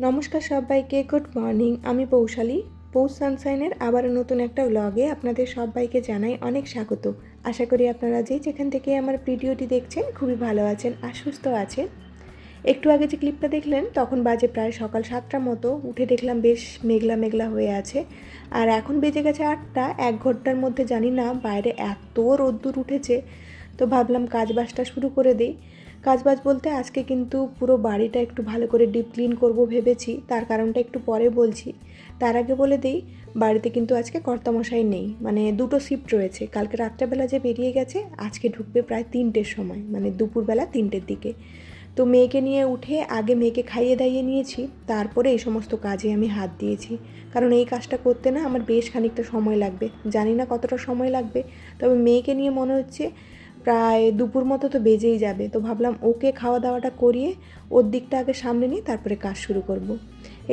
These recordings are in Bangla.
নমস্কার সবাইকে, গুড মর্নিং। আমি পৌশালী। পৌষ সানশাইনের আবারও নতুন একটা ব্লগে আপনাদের সবাইকে জানাই অনেক স্বাগত। আশা করি আপনারা যেখান থেকে আমার ভিডিওটি দেখছেন খুবই ভালো আছেন আর সুস্থ আছেন। একটু আগে যে ক্লিপটা দেখলেন তখন বাজে প্রায় সকাল 7টার মতো। উঠে দেখলাম বেশ মেঘলা মেঘলা হয়ে আছে, আর এখন বেজে গেছে 8টা। 1 ঘন্টার মধ্যে জানি না বাইরে এত রোদ্দুর উঠেছে, তো ভাবলাম কাজবাজটা শুরু করে দিই। কাজবাজ বলতে আজকে কিন্তু পুরো বাড়িটা একটু ভালো করে ডিপ ক্লিন করব ভেবেছি, তার কারণটা একটু পরে বলছি। তার আগে বলে দিই, বাড়িতে কিন্তু আজকে কর্তামশাই নেই, মানে দুটো শিফট রয়েছে। কালকে রাত্রেবেলা যে বেরিয়ে গেছে, আজকে ঢুকবে প্রায় 3টের সময়, মানে দুপুরবেলা 3টের দিকে। তো মেয়েকে নিয়ে উঠে আগে মেয়েকে খাইয়ে দাইয়ে নিয়েছি, তারপরে এই সমস্ত কাজে আমি হাত দিয়েছি। কারণ এই কাজটা করতে না আমার বেশ খানিকটা সময় লাগবে, জানি না কতটা সময় লাগবে, তবে মেয়েকে নিয়ে মনে হচ্ছে প্রায় দুপুর মতো তো বেজেই যাবে। তো ভাবলাম ওকে খাওয়া দাওয়াটা করিয়ে ওর দিকটা আগে সামনে নিয়ে তারপরে কাজ শুরু করব।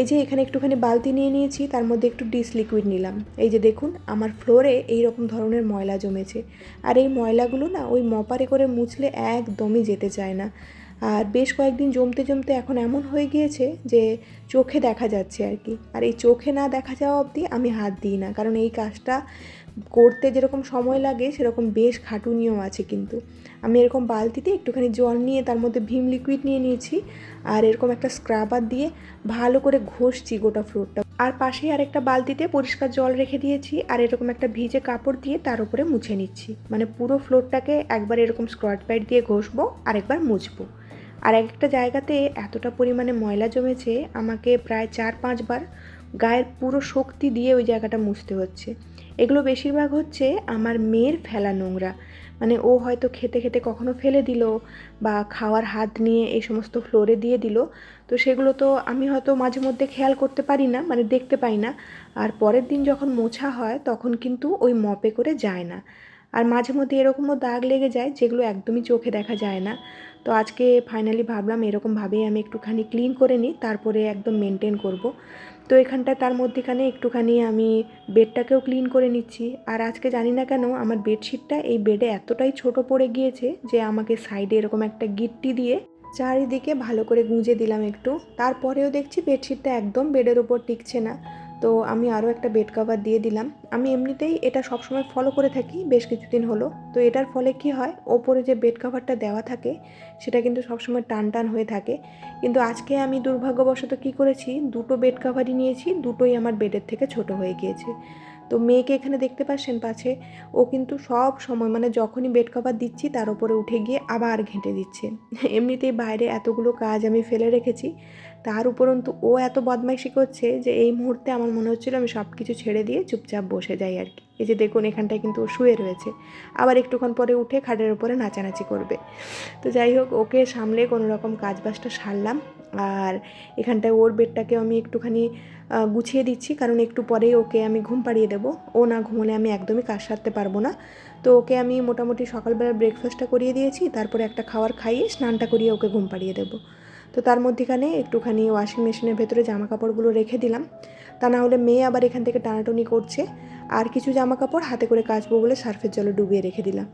এই যে এখানে একটুখানি বালতি নিয়ে নিয়েছি, তার মধ্যে একটু ডিশ লিকুইড নিলাম। এই যে দেখুন আমার ফ্লোরে এই রকম ধরনের ময়লা জমেছে, আর এই ময়লাগুলো না ওই মপারে করে মুছলে একদমই যেতে চায় না। আর বেশ কয়েকদিন জমতে জমতে এখন এমন হয়ে গিয়েছে যে চোখে দেখা যাচ্ছে আর কি। আর এই চোখে না দেখা যাওয়া অবধি আমি হাত দিই না, কারণ এই কাজটা করতে যেরকম সময় লাগে সেরকম বেশ খাটুনিও আছে। কিন্তু আমি এরকম বালতিতে একটুখানি জল নিয়ে তার মধ্যে ভিম লিকুইড নিয়ে নিয়েছি, আর এরকম একটা স্ক্রাবার দিয়ে ভালো করে ঘষছি গোটা ফ্লোরটা। আর পাশেই আরেকটা বালতিতে পরিষ্কার জল রেখে দিয়েছি, আর এরকম একটা ভিজে কাপড় দিয়ে তার উপরে মুছে নিচ্ছি। মানে পুরো ফ্লোরটাকে একবার এরকম স্কোয়ার প্যাড দিয়ে ঘষবো আর একবার মুছবো। আর একটা জায়গাতে এতটা পরিমাণে ময়লা জমেছে, আমাকে প্রায় 4-5 বার গায়ের পুরো শক্তি দিয়ে ওই জায়গাটা মুছতে হচ্ছে। এগুলো বেশিরভাগ হচ্ছে আমার মেয়ের ফেলা নোংরা, মানে ও হয়তো খেতে খেতে কখনো ফেলে দিল বা খাওয়ার হাত নিয়ে এই সমস্ত ফ্লোরে দিয়ে দিল। তো সেগুলো তো আমি হয়তো মাঝে মধ্যে খেয়াল করতে পারি না, মানে দেখতে পাই না। আর পরের দিন যখন মোছা হয় তখন কিন্তু ওই মপে করে যায় না। আর মাঝে মধ্যে এরকমও দাগ লেগে যায় যেগুলো একদমই চোখে দেখা যায় না। তো আজকে ফাইনালি ভাবলাম এরকমভাবেই আমি একটুখানি ক্লিন করে নিই, তারপরে একদম মেনটেন করব। তো এখানটায় তার মধ্যেখানে একটুখানি আমি বেডটাকেও ক্লিন করে নিচ্ছি। আর আজকে জানি না কেন আমার বেডশিটটা এই বেডে এতটাই ছোট পড়ে গিয়েছে যে আমাকে সাইডে এরকম একটা গিট্টি দিয়ে চারিদিকে ভালো করে গুঁজে দিলাম একটু। তারপরেও দেখছি বেডশিটটা একদম বেডের ওপর টিকছে না। তো আমি আরও একটা বেড কভার দিয়ে দিলাম। আমি এমনিতেই এটা সবসময় ফলো করে থাকি, বেশ কিছুদিন হলো। তো এটার ফলে কি হয়, ওপরে যে বেড কভারটা দেওয়া থাকে সেটা কিন্তু সবসময় টান টান হয়ে থাকে। কিন্তু আজকে আমি দুর্ভাগ্যবশত কী করেছি, দুটো বেড কভারই নিয়েছি, দুটোই আমার বেডের থেকে ছোট হয়ে গিয়েছে। তো মেয়েকে এখানে দেখতে পাচ্ছেন পাছে, ও কিন্তু সব সময় মানে যখনই বেড কভার দিচ্ছি তার উপরে উঠে গিয়ে আবার ঘেঁটে দিচ্ছে। এমনিতেই বাইরে এতগুলো কাজ আমি ফেলে রেখেছি, তার উপরন্তু ও এত বদমাইশি করছে যে এই মুহূর্তে আমার মনে হচ্ছিলো আমি সব কিছু ছেড়ে দিয়ে চুপচাপ বসে যাই আর কি। এই যে দেখুন এখানটায় কিন্তু ও শুয়ে রয়েছে, আবার একটুক্ষণ পরে উঠে খাটের উপরে নাচানাচি করবে। তো যাই হোক, ওকে সামলে কোনো রকম কাজবাজটা সারলাম। আর এখানটায় ওর বেডটাকে আমি একটুখানি গুছিয়ে দিচ্ছি, কারণ একটু পরেই ওকে আমি ঘুম পাড়িয়ে দেবো। ও না ঘুমোলে আমি একদমই কাজ সারতে পারবো না। তো ওকে আমি মোটামুটি সকালবেলা ব্রেকফাস্টটা করিয়ে দিয়েছি, তারপরে একটা খাবার খাইয়ে স্নানটা করিয়ে ওকে ঘুম পাড়িয়ে দেবো। তো তার মধ্যেখানে একটুখানি ওয়াশিং মেশিনের ভেতরে জামা কাপড়গুলো রেখে দিলাম, তা না হলে মেয়ে আবার এখান থেকে টানাটানি করছে। আর কিছু জামা কাপড় হাতে করে কাচবো বলে সার্ফের জলে ডুবিয়ে রেখে দিলাম।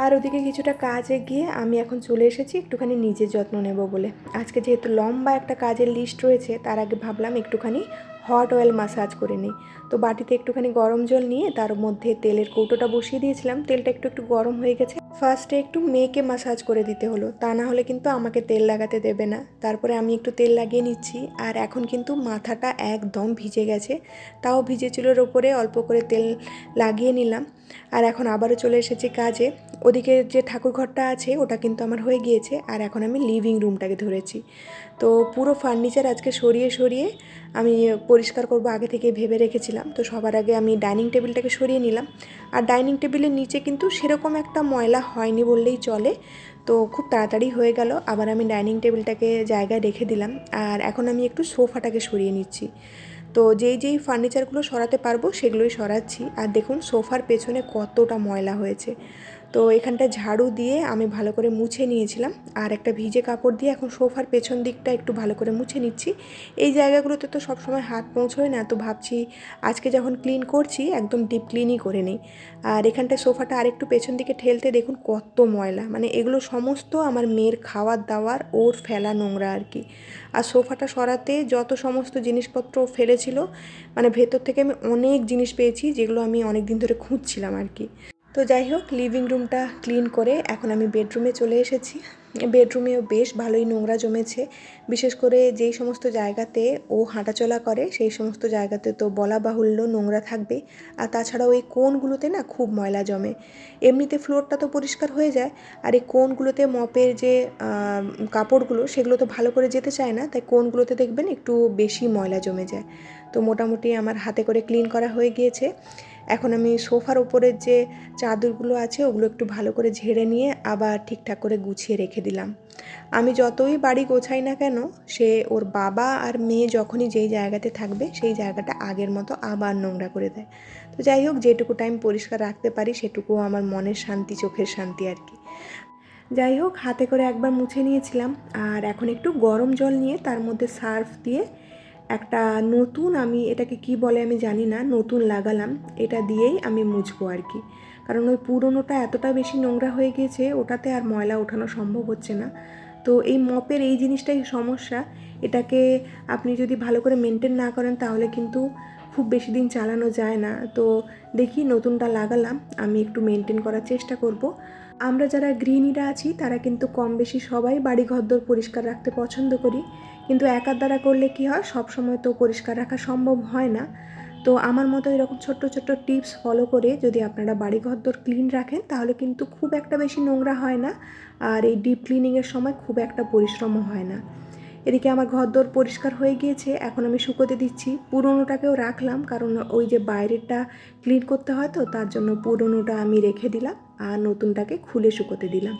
আর ওদিকে কিছুটা কাজ এগিয়ে আমি এখন চলে এসেছি একটুখানি নিজের যত্ন নেব বলে। আজকে যেহেতু লম্বা একটা কাজের লিস্ট রয়েছে, তার আগে ভাবলাম একটুখানি হট অয়েল মাসাজ করে নিই। তো বাটিতে একটুখানি গরম জল নিয়ে তার মধ্যে তেলের কৌটোটা বসিয়ে দিয়েছিলাম। তেলটা একটু একটু গরম হয়ে গেছে, ফার্স্টে একটু মেয়েকে মাসাজ করে দিতে হলো, তা না হলে কিন্তু আমাকে তেল লাগাতে দেবে না। তারপরে আমি একটু তেল লাগিয়ে নিচ্ছি, আর এখন কিন্তু মাথাটা একদম ভিজে গেছে, তাও ভিজে চুলের ওপরে অল্প করে তেল লাগিয়ে নিলাম। আর এখন আবারও চলে এসেছি কাজে। ওদিকে যে ঠাকুর ঘরটা আছে ওটা কিন্তু আমার হয়ে গিয়েছে, আর এখন আমি লিভিং রুমটাকে ধরেছি। তো পুরো ফার্নিচার আজকে সরিয়ে সরিয়ে আমি পরিষ্কার করব আগে থেকে ভেবে রেখেছিলাম। তো সবার আগে আমি ডাইনিং টেবিলটাকে সরিয়ে নিলাম। আর ডাইনিং টেবিলের নিচে কিন্তু সেরকম একটা ময়লা হয়নি বললেই চলে, তো খুব তাড়াতাড়ি হয়ে গেল। আবার আমি ডাইনিং টেবিলটাকে জায়গায় রেখে দিলাম, আর এখন আমি একটু সোফাটাকে সরিয়ে নিচ্ছি। তো যেই যেই ফার্নিচারগুলো সরাতে পারবো সেগুলোই সরাচ্ছি। আর দেখুন সোফার পেছনে কতটা ময়লা হয়েছে। তো এখানটা ঝাড়ু দিয়ে আমি ভালো করে মুছে নিয়েছিলাম, আর একটা ভিজে কাপড় দিয়ে এখন সোফার পেছন দিকটা একটু ভালো করে মুছে নিচ্ছি। এই জায়গাগুলোতে তো সবসময় হাত পৌঁছয় না, তো ভাবছি আজকে যখন ক্লিন করছি একদম ডিপ ক্লিনই করে নিই। আর এখানটায় সোফাটা আরেকটু পেছন দিকে ঠেলতে দেখুন কত ময়লা, মানে এগুলো সমস্ত আমার মেয়ের খাওয়ার দাওয়ার ওর ফেলা নোংরা আর কি। আর সোফাটা সরাতে যত সমস্ত জিনিসপত্র ফেলেছিল, মানে ভেতর থেকে আমি অনেক জিনিস পেয়েছি যেগুলো আমি অনেক দিন ধরে খুঁজছিলাম আর কি। তো যাই হোক, লিভিং রুমটা ক্লিন করে এখন আমি বেডরুমে চলে এসেছি। বেডরুমেও বেশ ভালোই নোংরা জমেছে, বিশেষ করে যেই সমস্ত জায়গাতে ও হাঁটাচলা করে সেই সমস্ত জায়গাতে তো বলা বাহুল্য নোংরা থাকবে। আর তাছাড়াও এই কোণগুলোতে না খুব ময়লা জমে। এমনিতে ফ্লোরটা তো পরিষ্কার হয়ে যায়, আর এই কোণগুলোতে মপের যে কাপড়গুলো সেগুলো তো ভালো করে যেতে চায় না, তাই কোণগুলোতে দেখবেন একটু বেশি ময়লা জমে যায়। তো মোটামুটি আমার হাতে করে ক্লিন করা হয়ে গিয়েছে। এখন আমি সোফার ওপরের যে চাদরগুলো আছে ওগুলো একটু ভালো করে ঝেড়ে নিয়ে আবার ঠিকঠাক করে গুছিয়ে রেখে দিলাম। আমি যতই বাড়ি গোছাই না কেন, সে ওর বাবা আর মেয়ে যখনই যেই জায়গাতে থাকবে সেই জায়গাটা আগের মতো আবার নোংরা করে দেয়। তো যাই হোক, যেটুকু টাইম পরিষ্কার রাখতে পারি সেটুকুও আমার মনের শান্তি, চোখের শান্তি আর কি। যাই হোক, হাতে করে একবার মুছে নিয়েছিলাম, আর এখন একটু গরম জল নিয়ে তার মধ্যে সার্ফ দিয়ে একটা নতুন, আমি এটাকে কি বলে আমি জানি না, নতুন লাগালাম। এটা দিয়েই আমি মুছবো আর কি, কারণ ওই পুরনোটা এতটা বেশি নোংরা হয়ে গিয়েছে, ওটাতে আর ময়লা ওঠানো সম্ভব হচ্ছে না। তো এই মপের এই জিনিসটাই সমস্যা, এটাকে আপনি যদি ভালো করে মেনটেন না করেন তাহলে কিন্তু খুব বেশি দিন চালানো যায় না। তো দেখি নতুনটা লাগালাম, আমি একটু মেনটেন করার চেষ্টা করব। আমরা যারা গৃহিণীরা আছি তারা কিন্তু কম বেশি সবাই বাড়ি ঘরদোর পরিষ্কার রাখতে পছন্দ করি, কিন্তু একার দ্বারা করলে কি হয়, সব সময় তো পরিষ্কার রাখা সম্ভব হয় না। তো আমার মতো এরকম ছোট্ট ছোট্ট টিপস ফলো করে যদি আপনারা বাড়ি ঘরদোর ক্লিন রাখেন তাহলে কিন্তু খুব একটা বেশি নোংরা হয় না, আর এই ডিপ ক্লিনিংয়ের সময় খুব একটা পরিশ্রমও হয় না। এদিকে আমার ঘরদোর পরিষ্কার হয়ে গিয়েছে, এখন আমি শুকোতে দিচ্ছি। পুরনোটাকেও রাখলাম, কারণ ওই যে বাইরেরটা ক্লিন করতে হয়, তো তার জন্য পুরনোটা আমি রেখে দিলাম আর নতুনটাকে খুলে শুকোতে দিলাম।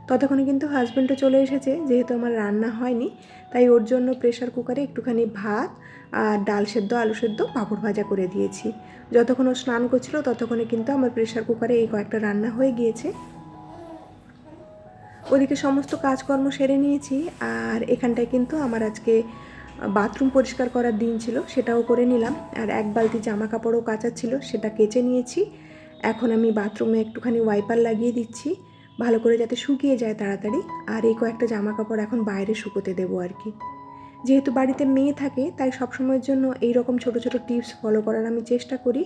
ততক্ষণে কিন্তু হাজব্যান্ডও চলে এসেছে, যেহেতু আমার রান্না হয়নি তাই ওর জন্য প্রেশার কুকারে একটুখানি ভাত আর ডাল সেদ্ধ, আলু সেদ্ধ, পাঁপড় ভাজা করে দিয়েছি। যতক্ষণ ও স্নান করছিল ততক্ষণে কিন্তু আমার প্রেশার কুকারে এই কয়েকটা রান্না হয়ে গিয়েছে। ওদিকে সমস্ত কাজকর্ম সেরে নিয়েছি, আর এখানটায় কিন্তু আমার আজকে বাথরুম পরিষ্কার করার দিন ছিল, সেটাও করে নিলাম। আর এক বালতি জামা কাপড়ও কাচার ছিল, সেটা কেচে নিয়েছি। এখন আমি বাথরুমে একটুখানি ওয়াইপার লাগিয়ে দিচ্ছি ভালো করে, যাতে শুকিয়ে যায় তাড়াতাড়ি। আর এই কয়েকটা জামা কাপড় এখন বাইরে শুকোতে দেবো আর কি। যেহেতু বাড়িতে মেয়ে থাকে তাই সবসময়ের জন্য এই রকম ছোটো ছোটো টিপস ফলো করার আমি চেষ্টা করি।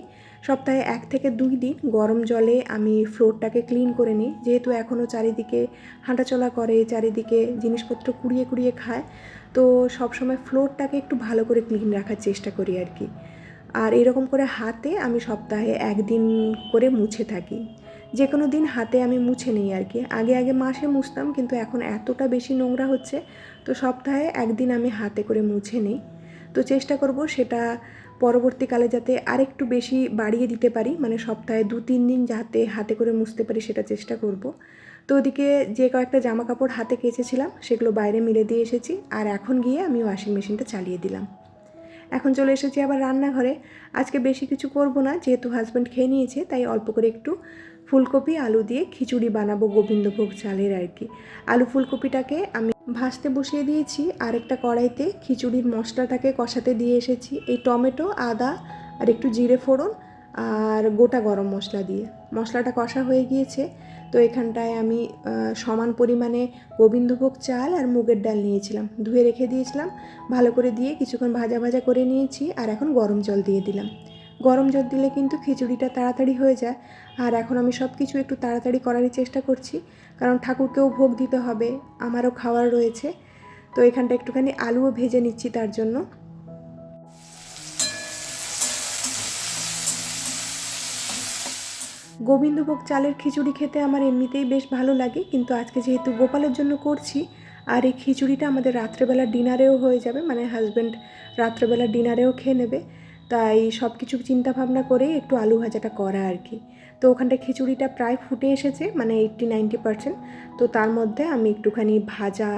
সপ্তাহে 1 থেকে 2 দিন গরম জলে আমি ফ্লোরটাকে ক্লিন করে নিই, যেহেতু এখনও চারিদিকে হাঁটাচলা করে, চারিদিকে জিনিসপত্র কুড়িয়ে কুড়িয়ে খায়, তো সবসময় ফ্লোরটাকে একটু ভালো করে ক্লিন রাখার চেষ্টা করি আর কি। আর এরকম করে হাতে আমি সপ্তাহে 1 দিন করে মুছে থাকি। যে কোনো দিন হাতে আমি মুছে নিই আর কি। আগে আগে মাসে মুছতাম, কিন্তু এখন এতটা বেশি নোংরা হচ্ছে, তো সপ্তাহে 1 দিন আমি হাতে করে মুছে নিই। তো চেষ্টা করব সেটা পরবর্তীকালে যাতে আরেকটু বেশি বাড়িয়ে দিতে পারি, মানে সপ্তাহে 2-3 দিন যাতে হাতে করে মুছতে পারি সেটা চেষ্টা করব। তো ওদিকে যে কয়েকটা জামা কাপড় হাতে কেচেছিলাম সেগুলো বাইরে মেলে দিয়ে এসেছি, আর এখন গিয়ে আমি ওয়াশিং মেশিনটা চালিয়ে দিলাম। এখন চলে এসেছি আবার রান্নাঘরে। আজকে বেশি কিছু করব না, যেহেতু হাজব্যান্ড খেয়ে নিয়েছে, তাই অল্প করে একটু ফুলকপি আলু দিয়ে খিচুড়ি বানাবো গোবিন্দভোগ চালের আর কি। আলু ফুলকপিটাকে আমি ভাজতে বসিয়ে দিয়েছি, আর একটা কড়াইতে খিচুড়ির মশলাটাকে কষাতে দিয়ে এসেছি। এই টমেটো, আদা আর একটু জিরে ফোড়ন আর গোটা গরম মশলা দিয়ে মশলাটা কষা হয়ে গিয়েছে। তো এখানটায় আমি সমান পরিমাণে গোবিন্দভোগ চাল আর মুগের ডাল নিয়েছিলাম, ধুয়ে রেখে দিয়েছিলাম, ভালো করে দিয়ে কিছুক্ষণ ভাজা ভাজা করে নিয়েছি। আর এখন গরম জল দিয়ে দিলাম। গরম জল দিলে কিন্তু খিচুড়িটা তাড়াতাড়ি হয়ে যায়। আর এখন আমি সব কিছু একটু তাড়াতাড়ি করারই চেষ্টা করছি, কারণ ঠাকুরকেও ভোগ দিতে হবে, আমারও খাওয়ার রয়েছে। তো এখানটা একটুখানি আলুও ভেজে নিচ্ছি তার জন্য। গোবিন্দভোগ চালের খিচুড়ি খেতে আমার এমনিতেই বেশ ভালো লাগে, কিন্তু আজকে যেহেতু গোপালের জন্য করছি, আর এই খিচুড়িটা আমাদের রাত্রেবেলা ডিনারেও হয়ে যাবে, মানে হাজব্যান্ড রাত্রেবেলা ডিনারেও খেয়ে নেবে, তাই সব কিছু চিন্তাভাবনা করেই একটু আলু ভাজাটা করা আর কি। তো ওখানটায় খিচুড়িটা প্রায় ফুটে এসেছে, মানে 80-90%। তো তার মধ্যে আমি একটুখানি ভাজা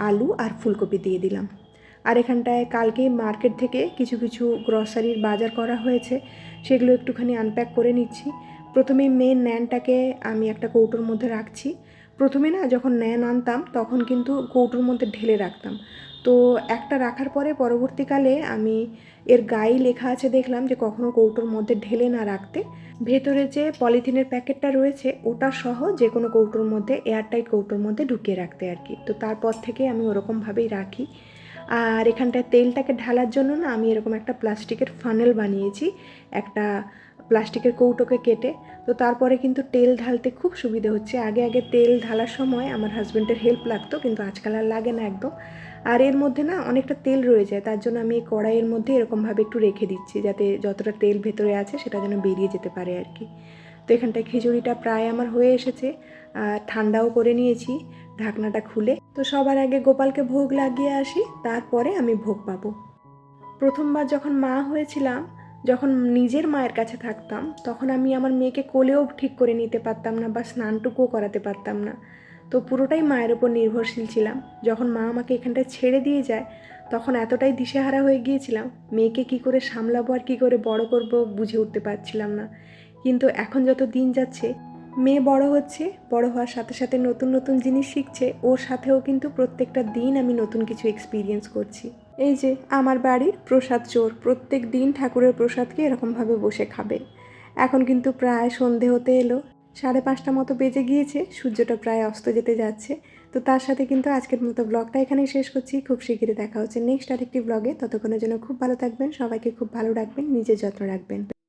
আলু আর ফুলকপি দিয়ে দিলাম। আর এখানটায় কালকে মার্কেট থেকে কিছু কিছু গ্রসারির বাজার করা হয়েছে, সেগুলো একটুখানি আনপ্যাক করে নিচ্ছি। প্রথমেই মেন ন্যানটাকে আমি একটা কৌটোর মধ্যে রাখছি। প্রথমে না যখন ন্যান আনতাম তখন কিন্তু কৌটোর মধ্যে ঢেলে রাখতাম, তো একটা রাখার পরে পরবর্তীকালে আমি এর গায়ে লেখা আছে দেখলাম যে কখনো কৌটোর মধ্যে ঢেলে না রাখতে, ভেতরে যে পলিথিনের প্যাকেটটা রয়েছে ওটা সহ যে কোনো কৌটোর মধ্যে, এয়ারটাইট কৌটোর মধ্যে ঢুকিয়ে রাখতে আর কি। তো তারপর থেকে আমি ওরকমভাবেই রাখি। আর এখানটায় তেলটাকে ঢালার জন্য না আমি এরকম একটা প্লাস্টিকের ফানেল বানিয়েছি, একটা প্লাস্টিকের কৌটোকে কেটে। তো তারপরে কিন্তু তেল ঢালতে খুব সুবিধে হচ্ছে। আগে আগে তেল ঢালার সময় আমার হাজব্যান্ডের হেল্প লাগতো, কিন্তু আজকাল আর লাগে না একদম। আর এর মধ্যে না অনেকটা তেল রয়ে যায়, তার জন্য আমি এই কড়াইয়ের মধ্যে এরকমভাবে একটু রেখে দিচ্ছি, যাতে যতটা তেল ভেতরে আছে সেটা যেন বেরিয়ে যেতে পারে আর কি। তো এখানটায় খিচুড়িটা প্রায় আমার হয়ে এসেছে, আর ঠান্ডাও করে নিয়েছি ঢাকনাটা খুলে। তো সবার আগে গোপালকে ভোগ লাগিয়ে আসি, তারপরে আমি ভোগ পাবো। প্রথমবার যখন মা হয়েছিলাম, যখন নিজের মায়ের কাছে থাকতাম, তখন আমি আমার মেয়েকে কোলেও ঠিক করে নিতে পারতাম না বা স্নানটুকুও করাতে পারতাম না। তো পুরোটাই মায়ের ওপর নির্ভরশীল ছিলাম। যখন মা আমাকে এখানটায় ছেড়ে দিয়ে যায়, তখন এতটাই দিশেহারা হয়ে গিয়েছিলাম, মেয়েকে কি করে সামলাবো আর কী করে বড় করব বুঝে উঠতে পারছিলাম না। কিন্তু এখন যত দিন যাচ্ছে, মেয়ে বড় হচ্ছে, বড় হওয়ার সাথে সাথে নতুন নতুন জিনিস শিখছে, ওর সাথেও কিন্তু প্রত্যেকটা দিন আমি নতুন কিছু এক্সপিরিয়েন্স করছি। এই যে আমার বাড়ির প্রসাদ চোর প্রত্যেক দিন ঠাকুরের প্রসাদকে এরকমভাবে বসে খাবে। এখন কিন্তু প্রায় সন্ধে হতে এলো, 5:30 মতো বেজে গিয়েছে, সূর্যটা প্রায় অস্ত যেতে যাচ্ছে। তো তার সাথে কিন্তু আজকের মতো ব্লগটা এখানেই শেষ করছি। খুব শিগগিরই দেখা হচ্ছে নেক্সট আরেকটি ব্লগে। ততক্ষণের জন্য খুব ভালো থাকবেন, সবাইকে খুব ভালো রাখবেন, নিজের যত্ন রাখবেন।